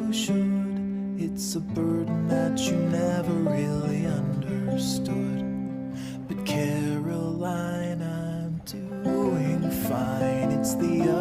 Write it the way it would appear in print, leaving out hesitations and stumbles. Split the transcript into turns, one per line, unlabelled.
you should. It's a burden that you never really understood. But Caroline, I'm doing fine. It's the